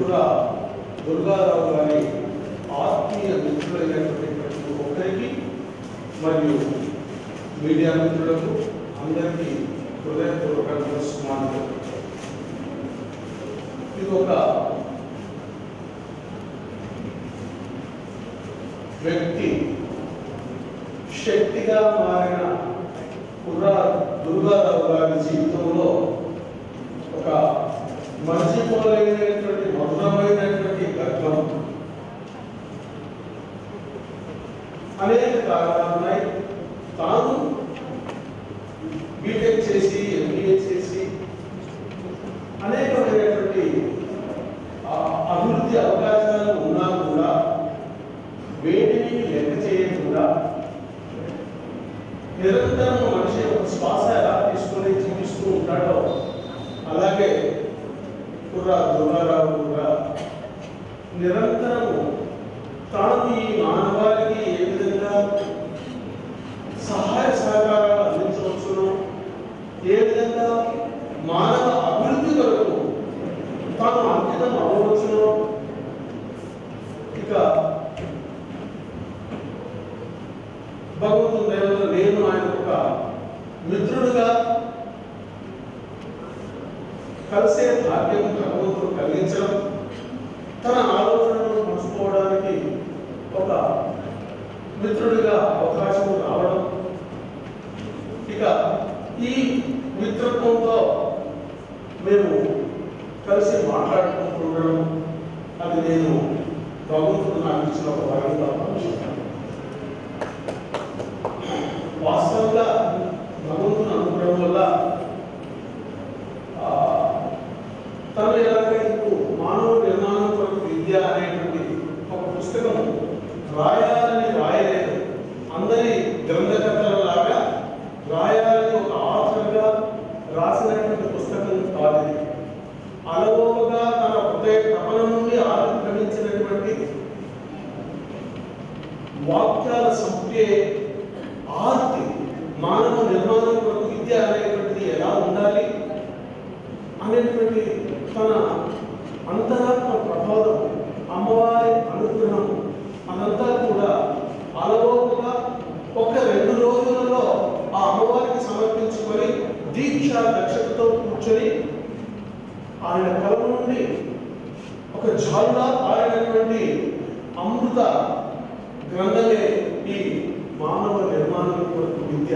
కుర్రా దుర్గారావు గారి ఆత్మీయ మిత్రులైనటువంటి ప్రతి ఒక్కరికి మరియు మీడియా మిత్రులకు అందరికీ హృదయపూర్వక నమస్కారాలు. ఇది ఒక వ్యక్తి శక్తిగా మారిన కుర్రా దుర్గారావు గారి జీవితంలో ఒక మర్చిపోలేనటువంటి మధురమైనటువంటి ఘట్టం. అనేక కారణాలు ఉన్నాయి. తాను బీటెక్ చేసి ఎంబీఏ చేసి అనేకమైనటువంటి అభివృద్ధి అవకాశాలు ఉన్నా కూడా వేడిని లెక్క చేయకుండా నిరంతరం మనిషి ఒక శ్వాస ఎలా తీసుకొని జీవిస్తూ ఉంటాడో అలాగే కుర్రా దుర్గారావు కూడా నిరంతరము తాను ఈ మానవాళికి ఏ విధంగా సహాయ సహకారాలు అందించవచ్చును, ఏ విధంగా మానవ అభివృద్ధి కొరకు తాను అంకితం అవ్వవచ్చును. ఇక భగవంతుని దయవల్ల నేను ఆయన ఒక మిత్రుడుగా కలిసే భాగ్యం భగవంతుడు కలిగించడం, తన ఆలోచనలను పంచుకోవడానికి ఒక మిత్రుడిగా అవకాశం రావడం, ఇక ఈ మిత్రత్వంతో మేము కలిసి మాట్లాడుకుంటుండడం, అది నేను భగవంతుడు నాకు ఇచ్చిన ఒక భాగ్యంగా భావిస్తున్నాను. వాస్తవంగా భగవంతుని అనుగ్రహం వల్ల తను ఎలాగైతే మానవ నిర్మాణం కొరకు విద్య అనేటువంటి ఒక పుస్తకం రాయాలని రాయలేదు, అందరి గ్రంథకర్తలలాగా రాయాలని ఒక ఆథర్గా రాసినటువంటి పుస్తకం కాదు. అలవోకగా తన హృదయ తపన నుండి ఆవిర్భవించినటువంటి వాక్యాల సంఖ్య ఆర్తి మానవ నిర్మాణం కొరకు విద్య అనేటువంటిది ఎలా ఉండాలి అనేటువంటి తన అంతరాత్మ ప్రభావం, అమ్మవారి అనుగ్రహం అదంతా కూడా అలవోకగా ఒక 2 రోజులలో ఆ అమ్మవారికి సమర్పించుకొని దీక్ష దక్షతతో కూర్చొని ఆయన కళ నుండి ఒక జాలుగా పారినటువంటి అమృత గ్రంథమే ఈ మానవ నిర్మాణం కొరకు విద్య.